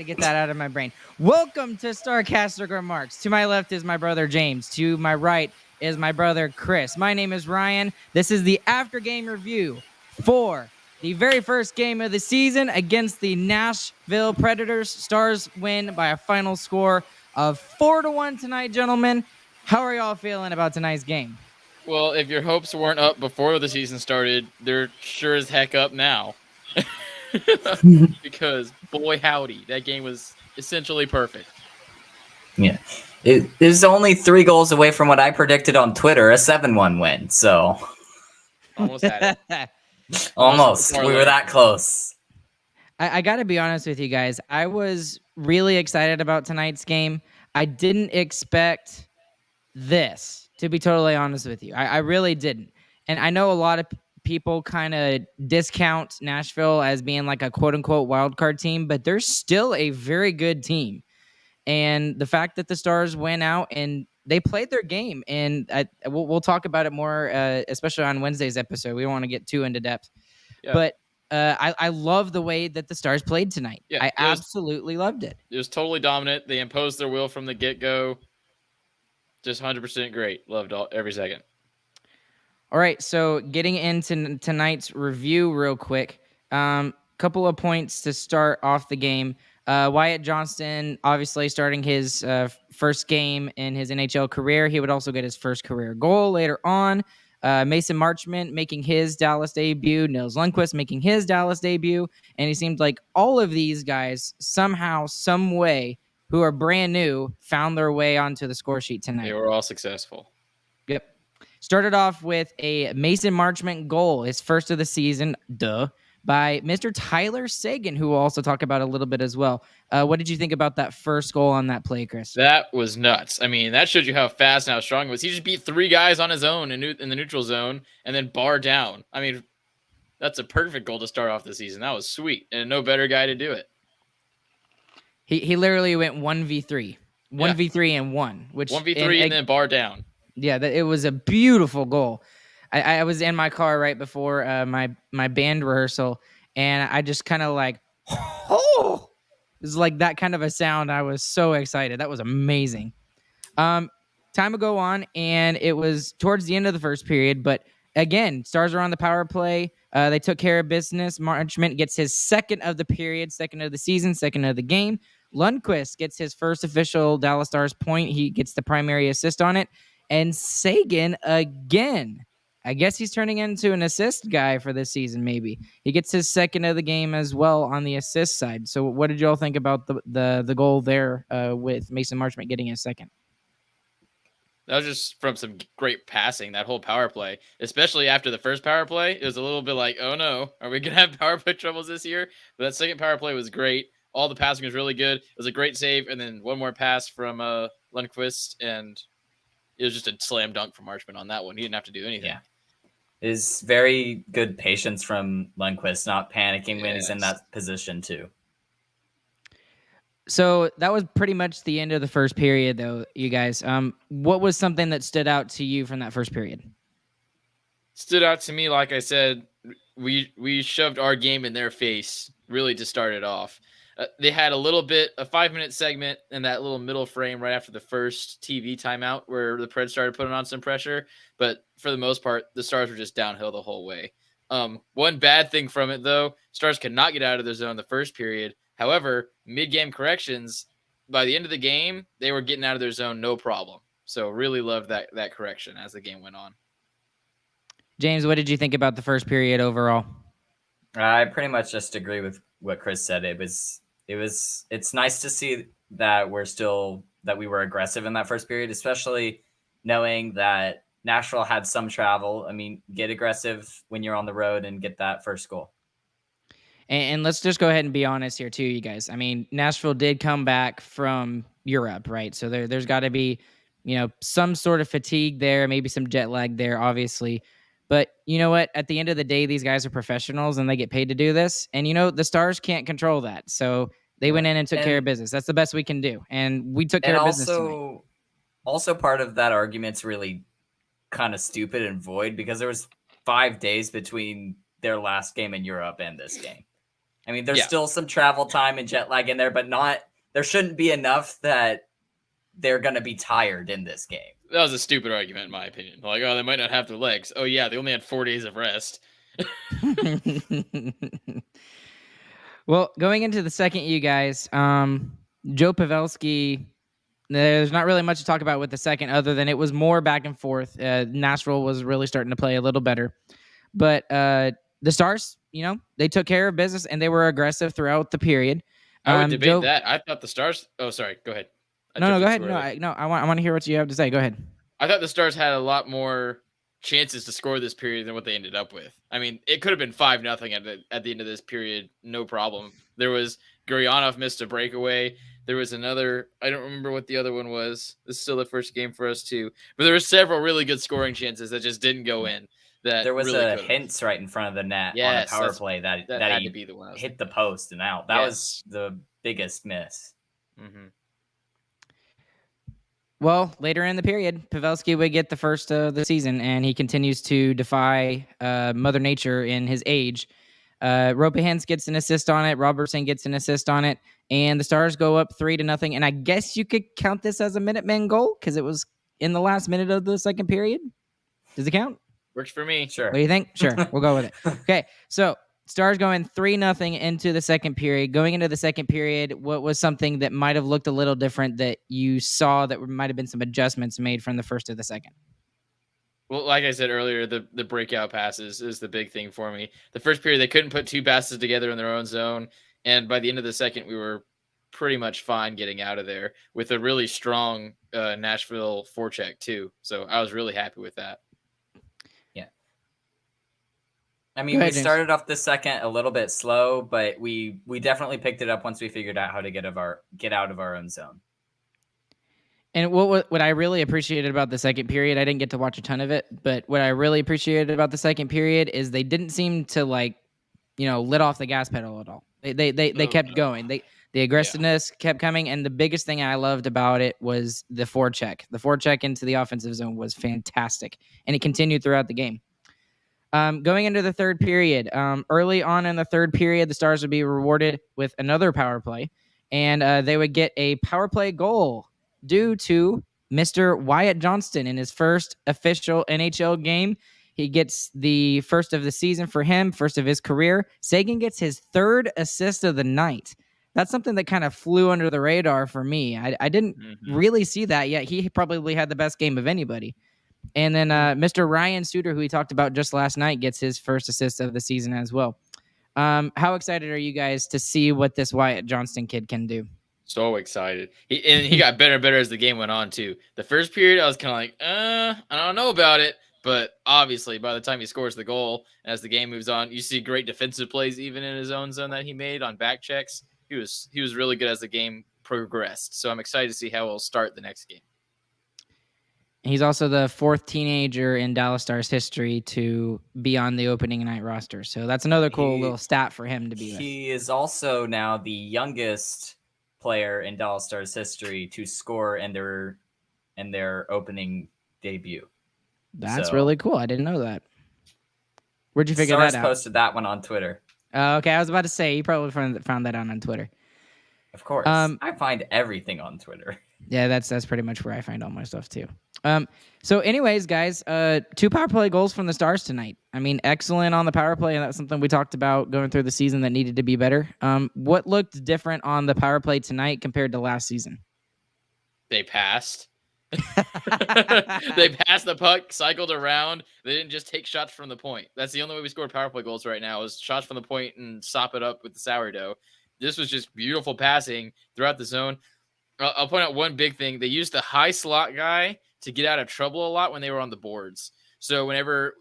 get that out of my brain. Welcome to Starcastic Remarks. To my left is my brother James. To my right is my brother Chris. My name is Ryan. This is the after game review for the very first game of the season against the Nashville Predators. Stars win by a final score of 4-1 tonight, gentlemen. How are y'all feeling about tonight's game? Well, if your hopes weren't up before the season started, they're sure as heck up now. Because, boy howdy, that game was essentially perfect. Yeah. It was only 3 goals away from what I predicted on Twitter, a 7-1 win. So Almost had it. almost. We were that close. I got to be honest with you guys. I was really excited about tonight's game. I didn't expect this, to be totally honest with you. I really didn't. And I know a lot of people kind of discount Nashville as being like a quote-unquote wild card team, but they're still a very good team. And the fact that the Stars went out and they played their game, and we'll talk about it more, especially on Wednesday's episode. We don't want to get too into depth. Yeah. But I love the way that the Stars played tonight. Yeah, I absolutely loved it. It was totally dominant. They imposed their will from the get-go. Just 100% great. Loved every second. All right, so getting into tonight's review real quick. Couple of points to start off the game. Wyatt Johnston, obviously starting his first game in his NHL career. He would also get his first career goal later on. Mason Marchment making his Dallas debut. Nils Lundkvist making his Dallas debut. And it seemed like all of these guys somehow, some way, who are brand new, found their way onto the score sheet tonight. They were all successful. Yep. Started off with a Mason Marchment goal, his first of the season, by Mr. Tyler Seguin, who we'll also talk about a little bit as well. What did you think about that first goal on that play, Chris? That was nuts. I mean, that showed you how fast and how strong he was. He just beat 3 guys on his own in the neutral zone and then bar down. I mean, that's a perfect goal to start off the season. That was sweet, and no better guy to do it. He literally went 1v3. 1v3 and 1. 1v3 and then bar down. Yeah, it was a beautiful goal. I was in my car right before my band rehearsal, and I just kind of like, oh! It was like that kind of a sound. I was so excited. That was amazing. Time to go on, and it was towards the end of the first period, but again, Stars are on the power play. They took care of business. Marchment gets his second of the period, second of the season, second of the game. Lundkvist gets his first official Dallas Stars point. He gets the primary assist on it. And Seguin again. I guess he's turning into an assist guy for this season, maybe. He gets his second of the game as well on the assist side. So what did you all think about the goal there with Mason Marchment getting his second? That was just from some great passing, that whole power play. Especially after the first power play, it was a little bit like, oh no, are we going to have power play troubles this year? But that second power play was great. All the passing was really good. It was a great save, and then one more pass from Lundkvist, and it was just a slam dunk from Marchment on that one. He didn't have to do anything. Yeah. Is very good patience from Lundkvist, not panicking when he's in that position too. So that was pretty much the end of the first period, though, you guys. What was something that stood out to you from that first period? Stood out to me, like I said, we shoved our game in their face, really, to start it off. They had a 5-minute segment in that little middle frame right after the first TV timeout where the Preds started putting on some pressure. But for the most part, the Stars were just downhill the whole way. One bad thing from it, though, Stars could not get out of their zone the first period. However, mid-game corrections, by the end of the game, they were getting out of their zone no problem. So really loved that correction as the game went on. James, what did you think about the first period overall? I pretty much just agree with what Chris said. It's nice to see that we were aggressive in that first period, especially knowing that Nashville had some travel. I mean, get aggressive when you're on the road and get that first goal. And let's just go ahead and be honest here too, you guys. I mean, Nashville did come back from Europe, right? So there's got to be, some sort of fatigue there, maybe some jet lag there, obviously. But you know what? At the end of the day, these guys are professionals and they get paid to do this. And, the Stars can't control that. So they went in and took care of business. That's the best we can do. And we took care of business tonight. Also, part of that argument's really kind of stupid and void because there was 5 days between their last game in Europe and this game. I mean, there's still some travel time and jet lag in there, but there shouldn't be enough that they're going to be tired in this game. That was a stupid argument, in my opinion. Like, oh, they might not have their legs. Oh, yeah, they only had 4 days of rest. Well, going into the second, you guys, Joe Pavelski, there's not really much to talk about with the second other than it was more back and forth. Nashville was really starting to play a little better. But the Stars, they took care of business and they were aggressive throughout the period. I would debate that. I thought the Stars... Oh, sorry. Go ahead. No, go ahead. I want to hear what you have to say. Go ahead. I thought the Stars had a lot more chances to score this period than what they ended up with. I mean, it could have been 5-0 at the end of this period, no problem. There was Guryanov missed a breakaway. There was another, I don't remember what the other one was. This is still the first game for us too. But there were several really good scoring chances that just didn't go in. There was really a Hintz right in front of the net on a power play that had to be the one hit the post and out. That was the biggest miss. Mm-hmm. Well, later in the period, Pavelski would get the first of the season, and he continues to defy Mother Nature in his age. Ropehans gets an assist on it. Robertson gets an assist on it, and the Stars go up 3-0. And I guess you could count this as a Minutemen goal because it was in the last minute of the second period. Does it count? Works for me. Sure. What do you think? Sure, we'll go with it. Okay, so Stars going 3-0 into the second period. Going into the second period, what was something that might have looked a little different that you saw that might have been some adjustments made from the first to the second? Well, like I said earlier, the breakout passes is the big thing for me. The first period, they couldn't put 2 passes together in their own zone. And by the end of the second, we were pretty much fine getting out of there with a really strong Nashville forecheck too. So I was really happy with that. I mean, we started off the second a little bit slow, but we definitely picked it up once we figured out how to get out of our own zone. And what I really appreciated about the second period, I didn't get to watch a ton of it, but what I really appreciated about the second period is they didn't seem to lit off the gas pedal at all. They kept going. The aggressiveness kept coming, and the biggest thing I loved about it was the forecheck. The forecheck into the offensive zone was fantastic, and it continued throughout the game. Going into the third period, early on in the third period, the Stars would be rewarded with another power play, and they would get a power play goal due to Mr. Wyatt Johnston in his first official NHL game. He gets the first of the season for him, first of his career. Seguin gets his third assist of the night. That's something that kind of flew under the radar for me. I didn't really see that yet. He probably had the best game of anybody. And then Mr. Ryan Suter, who we talked about just last night, gets his first assist of the season as well. How excited are you guys to see what this Wyatt Johnston kid can do? So excited. He got better and better as the game went on, too. The first period, I was kind of like, I don't know about it. But obviously, by the time he scores the goal, as the game moves on, you see great defensive plays even in his own zone that he made on back checks. He was really good as the game progressed. So I'm excited to see how he'll start the next game. He's also the 4th teenager in Dallas Stars history to be on the opening night roster. So that's another cool little stat for him to be with. He is also now the youngest player in Dallas Stars history to score in their opening debut. That's really cool. I didn't know that. Where'd you figure that out? Stars posted that one on Twitter. Okay, I was about to say, you probably found that on Twitter. Of course. I find everything on Twitter. Yeah, that's pretty much where I find all my stuff too. So anyways, guys, 2 power play goals from the Stars tonight. I mean, excellent on the power play, and that's something we talked about going through the season that needed to be better. What looked different on the power play tonight compared to last season? They passed. They passed the puck, cycled around. They didn't just take shots from the point. That's the only way we score power play goals right now is shots from the point and sop it up with the sourdough. This was just beautiful passing throughout the zone. I'll point out one big thing. They used the high slot guy to get out of trouble a lot when they were on the boards. So whenever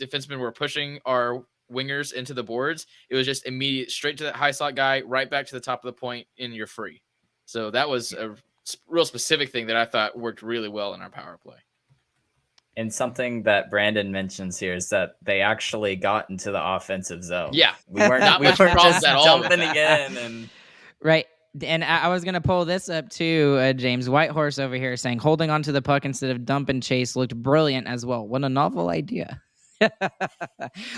defensemen were pushing our wingers into the boards, it was just immediate, straight to that high slot guy, right back to the top of the point, and you're free. So that was a real specific thing that I thought worked really well in our power play. And something that Brandon mentions here is that they actually got into the offensive zone. Yeah. We weren't just jumping again. And right. And I was going to pull this up too, James. Whitehorse over here saying holding onto the puck instead of dump and chase looked brilliant as well. What a novel idea.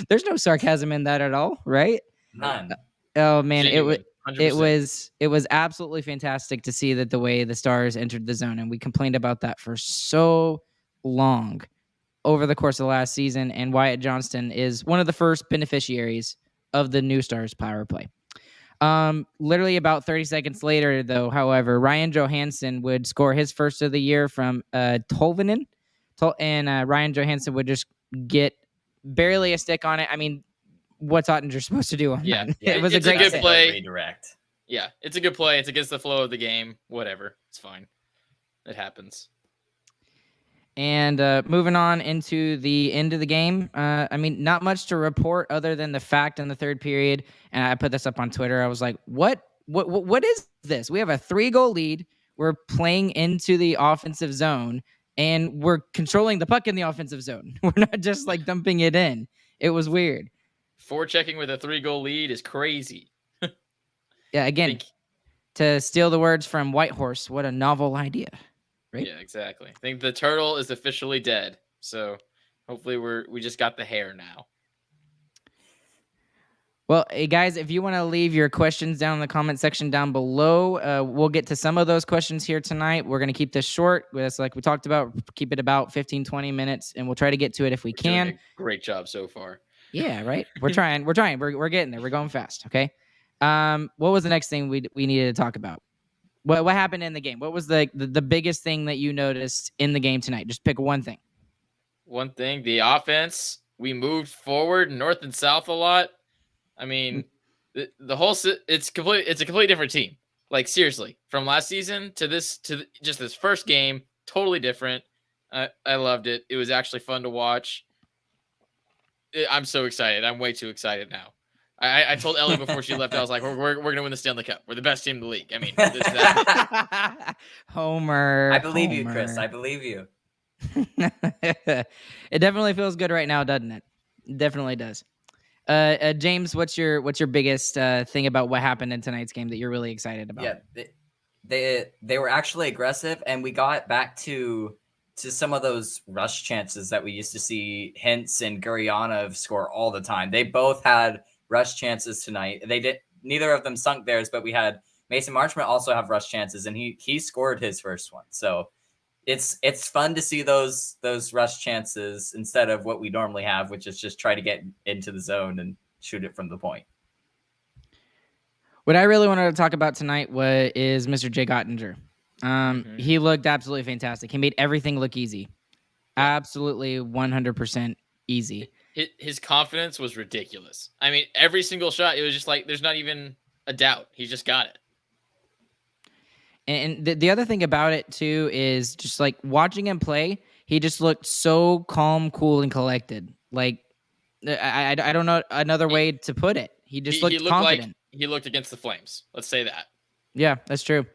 There's no sarcasm in that at all, right? None. Oh man, Genuine, it 100%. was absolutely fantastic to see that the way the Stars entered the zone, and we complained about that for so long over the course of the last season. And Wyatt Johnston is one of the first beneficiaries of the new Stars power play. Literally about 30 seconds later, though, however, Ryan Johansson would score his first of the year from Tolvanen, and Ryan Johansson would just get barely a stick on it. I mean, what's Ottinger supposed to do on Yeah. that? Yeah, It was a it's a great good save. play. Redirect. Yeah, it's a good play. It's against the flow of the game. Whatever. It's fine. It happens. And moving on into the end of the game, I mean, not much to report other than the fact in the third period, and I put this up on Twitter. I was like, what is this? We have a 3-goal lead. We're playing into the offensive zone, and we're controlling the puck in the offensive zone. We're not just like dumping it in. It was weird. Forechecking with a 3-goal lead is crazy. Yeah, again, to steal the words from Whitehorse, what a novel idea. Right? Yeah, exactly. I think the turtle is officially dead. So hopefully we just got the hair now. Well, hey guys, if you want to leave your questions down in the comment section down below, we'll get to some of those questions here tonight. We're going to keep this short. That's like we talked about, keep it about 15, 20 minutes, and we'll try to get to it if we can. Doing a great job so far. Yeah, right. We're trying. We're getting there. We're going fast. Okay. What was the next thing we needed to talk about? What happened in the game? What was the biggest thing that you noticed in the game tonight? Just pick one thing. One thing, the offense, we moved forward north and south a lot. I mean, the whole it's a completely different team. Like seriously, from last season to just this first game, totally different. I loved it. It was actually fun to watch. I'm so excited. I'm way too excited now. I told Ellie before she left, I was like, we're gonna win the Stanley Cup. We're the best team in the league. I mean, Homer. I believe you, Homer. Chris. I believe you. It definitely feels good right now, doesn't it? It definitely does. James, what's your biggest thing about what happened in tonight's game that you're really excited about? Yeah, they were actually aggressive, and we got back to some of those rush chances that we used to see Hintz and Guryanov score all the time. They both had rush chances tonight. Neither of them sunk theirs, but we had Mason Marchment also have rush chances, and he scored his first one. So it's fun to see those rush chances instead of what we normally have, which is just try to get into the zone and shoot it from the point. What I really wanted to talk about tonight is Mr. Jake Ottinger. He looked absolutely fantastic. He made everything look easy. Absolutely 100% easy. His confidence was ridiculous. I mean, every single shot, it was just like there's not even a doubt. He just got it. And the other thing about it, too, is just like watching him play, he just looked so calm, cool, and collected. Like, I don't know another way to put it. He just looked confident. Like he looked against the Flames. Let's say that. Yeah, that's true.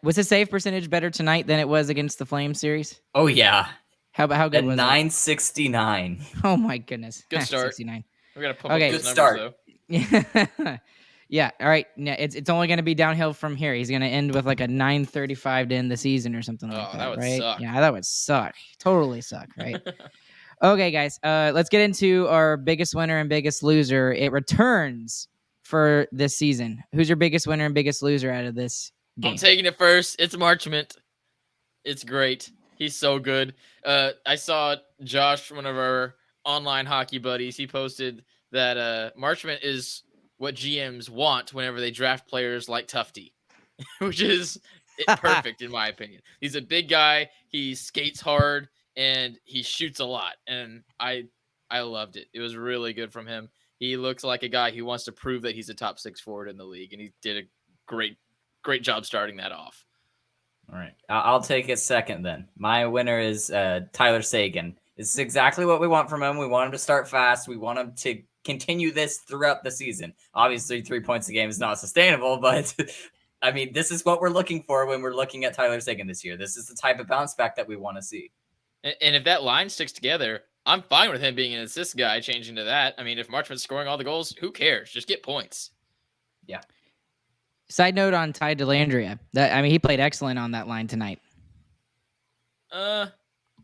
Was his save percentage better tonight than it was against the Flames series? Oh, yeah. How good was it? 969. Oh, my goodness. Good start. 69. We got to pump up those good numbers, start. though. Yeah. All right. Yeah, it's only going to be downhill from here. He's going to end with like a 935 to end the season or something like that. That would right? suck. Yeah, that would suck. Totally suck. Right. Okay, guys. Let's get into our biggest winner and biggest loser. It returns for this season. Who's your biggest winner and biggest loser out of this game? I'm taking it first. It's Marchment. It's great. He's so good. I saw Josh, one of our online hockey buddies, he posted that Marchment is what GMs want whenever they draft players like Tufty, which is perfect in my opinion. He's a big guy. He skates hard and he shoots a lot. And I loved it. It was really good from him. He looks like a guy who wants to prove that he's a top 6 forward in the league. And he did a great job starting that off. All right. I'll take it second then. My winner is Tyler Seguin. This is exactly what we want from him. We want him to start fast. We want him to continue this throughout the season. Obviously, 3 points a game is not sustainable, but I mean, this is what we're looking for when we're looking at Tyler Seguin this year. This is the type of bounce back that we want to see. And if that line sticks together, I'm fine with him being an assist guy, changing to that. I mean, if Marchment's scoring all the goals, who cares? Just get points. Yeah. Side note on Ty Dellandrea. He played excellent on that line tonight. You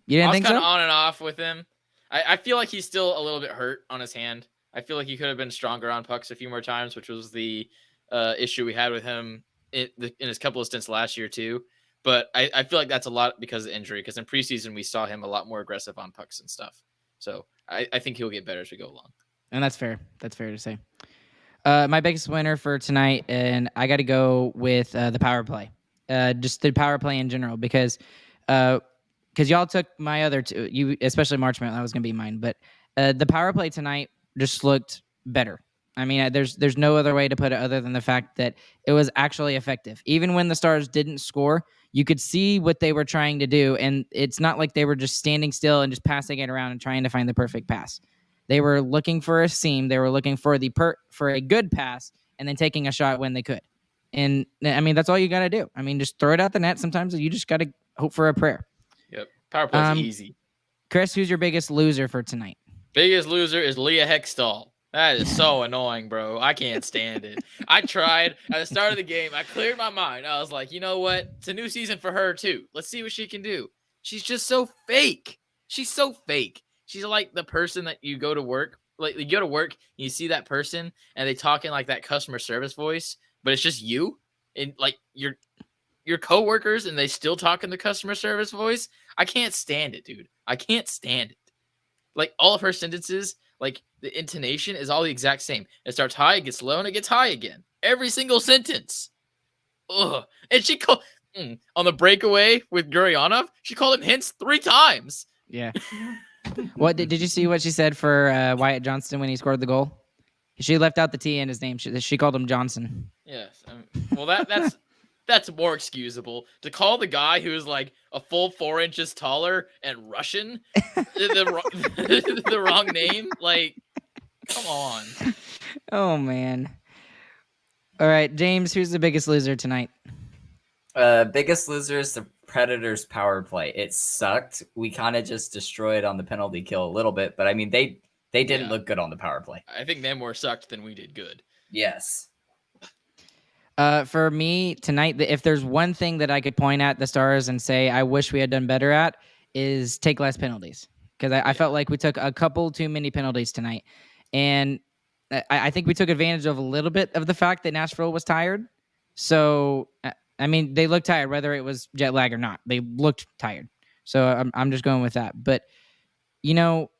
didn't I was think kind so? of on and off with him. I feel like he's still a little bit hurt on his hand. I feel like he could have been stronger on pucks a few more times, which was the issue we had with him in his couple of stints last year too. But I feel like that's a lot because of injury. Because in preseason we saw him a lot more aggressive on pucks and stuff. So I think he'll get better as we go along. And that's fair. That's fair to say. My biggest winner for tonight, and I got to go with the power play. Just the power play in general, because y'all took my other two, you especially March Madness, that was gonna be mine. But the power play tonight just looked better. I mean, there's no other way to put it other than the fact that it was actually effective. Even when the Stars didn't score, you could see what they were trying to do, and it's not like they were just standing still and just passing it around and trying to find the perfect pass. They were looking for a seam. They were looking for for a good pass and then taking a shot when they could. And I mean, that's all you got to do. I mean, just throw it out the net. Sometimes you just got to hope for a prayer. Yep. Power play's easy. Chris, who's your biggest loser for tonight? Biggest loser is Leah Hextall. That is so annoying, bro. I can't stand it. I tried at the start of the game. I cleared my mind. I was like, you know what? It's a new season for her too. Let's see what she can do. She's just so fake. She's so fake. She's like the person that you go to work. Like you go to work, and you see that person, and they talk in like that customer service voice, but it's just you and like your coworkers, and they still talk in the customer service voice. I can't stand it, dude. I can't stand it. Like all of her sentences, like the intonation is all the exact same. It starts high, it gets low, and it gets high again. Every single sentence. Ugh. And she called on the breakaway with Gurionov. She called him Hints 3 times. Yeah. What did you see what she said for Wyatt Johnston when he scored the goal? She left out the T in his name. She called him Johnson. Yes. Well, that's more excusable. To call the guy who's like a full 4 inches taller and Russian the wrong name, like, come on. Oh man. All right, James, who's the biggest loser tonight? Biggest loser is the Predators power play. It sucked. We kind of just destroyed on the penalty kill a little bit, but I mean they didn't look good on the power play. I think they more sucked than we did good. Yes. For me tonight, if there's one thing that I could point at the Stars and say I wish we had done better at, is take less penalties, because I felt like we took a couple too many penalties tonight, and I think we took advantage of a little bit of the fact that Nashville was tired. So I mean, they looked tired, whether it was jet lag or not. They looked tired. So I'm just going with that. But, you know,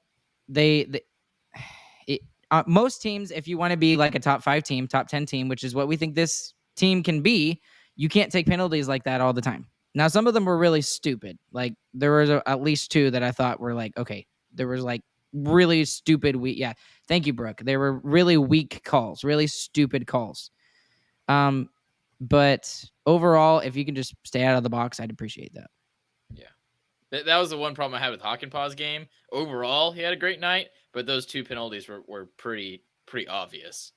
most teams, if you want to be like a top 5 team, top 10 team, which is what we think this team can be, you can't take penalties like that all the time. Now, some of them were really stupid. Like, there was at least 2 that I thought were like, okay, there was like really stupid. Yeah. Thank you, Brooke. They were really weak calls, really stupid calls. But overall, if you can just stay out of the box, I'd appreciate that. Yeah. That was the one problem I had with Hakanpää's game. Overall, he had a great night, but those 2 penalties were pretty obvious.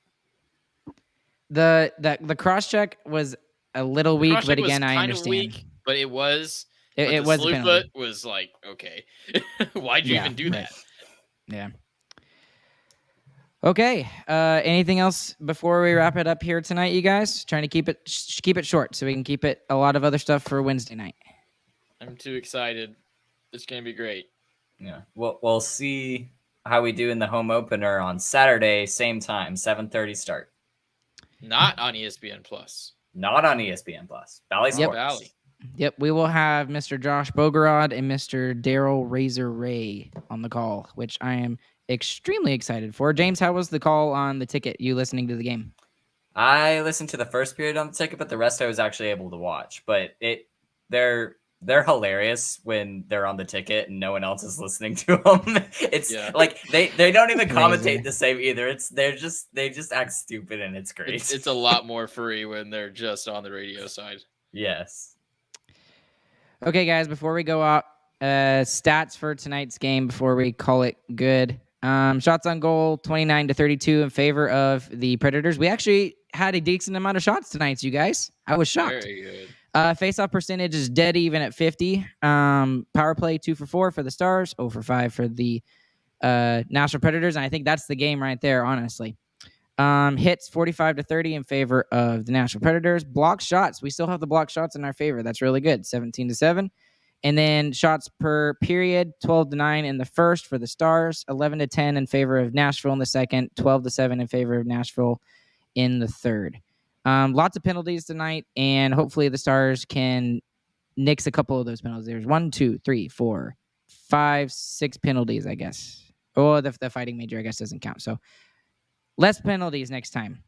The cross check was a little weak, but again, I understand. Weak, but it was. It was a penalty. Was like, okay, why'd you even do that? Yeah. Okay. Anything else before we wrap it up here tonight, you guys? Trying to keep it short so we can keep it a lot of other stuff for Wednesday night. I'm too excited. It's gonna be great. Yeah. We'll see how we do in the home opener on Saturday, same time, 7:30 start. Not on ESPN Plus. Not on ESPN Plus. Valley Sports. Valley. Yep, we will have Mr. Josh Bogorod and Mr. Daryl Razor Ray on the call, which I am extremely excited for. James, how was the call on the ticket, you listening to the game? I listened to the first period on the ticket, but the rest I was actually able to watch. But they're hilarious when they're on the ticket and no one else is listening to them. It's like they don't even commentate the same either. They just act stupid and it's great. It's a lot more free when they're just on the radio side. Yes. Okay, guys, before we go out, stats for tonight's game before we call it good. Shots on goal, 29-32 in favor of the Predators. We actually had a decent amount of shots tonight, you guys. I was shocked. Very good. Face-off percentage is dead even at 50. Power play 2 for 4 for the Stars, 0 for 5 for the Nashville Predators, and I think that's the game right there, honestly. Hits 45-30 in favor of the Nashville Predators. Block shots, we still have the block shots in our favor. That's really good, 17-7. And then shots per period, 12-9 in the first for the Stars, 11-10 in favor of Nashville in the second, 12-7 in favor of Nashville in the third. Lots of penalties tonight, and hopefully the Stars can nix a couple of those penalties. There's 1, 2, 3, 4, 5, 6 penalties, I guess. Oh, the fighting major, I guess, doesn't count. So less penalties next time.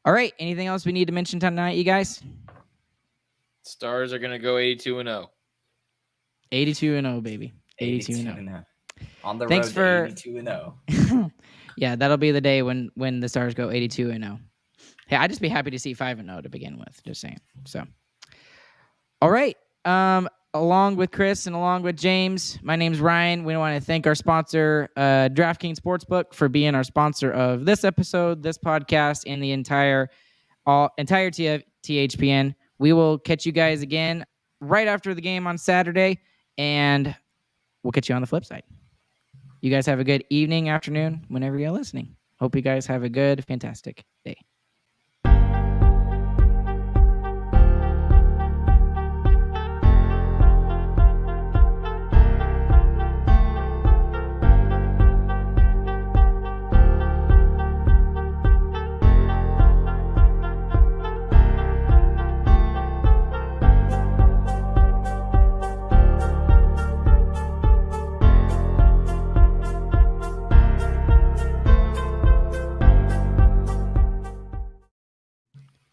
All right. Anything else we need to mention tonight, you guys? Stars are going to go 82-0. 82-0, baby. 82-0. 82-0. On the Thanks road for to 82-0. Yeah, that'll be the day when the Stars go 82-0. Hey, I'd just be happy to see 5-0 to begin with. Just saying. So, all right. Along with Chris and along with James, my name's Ryan. We want to thank our sponsor, DraftKings Sportsbook, for being our sponsor of this episode, this podcast, and the entirety of THPN. We will catch you guys again right after the game on Saturday, and we'll catch you on the flip side. You guys have a good evening, afternoon, whenever you're listening. Hope you guys have a good, fantastic day.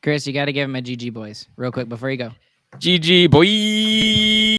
Chris, you got to give him a GG, boys, real quick before you go. GG, boy.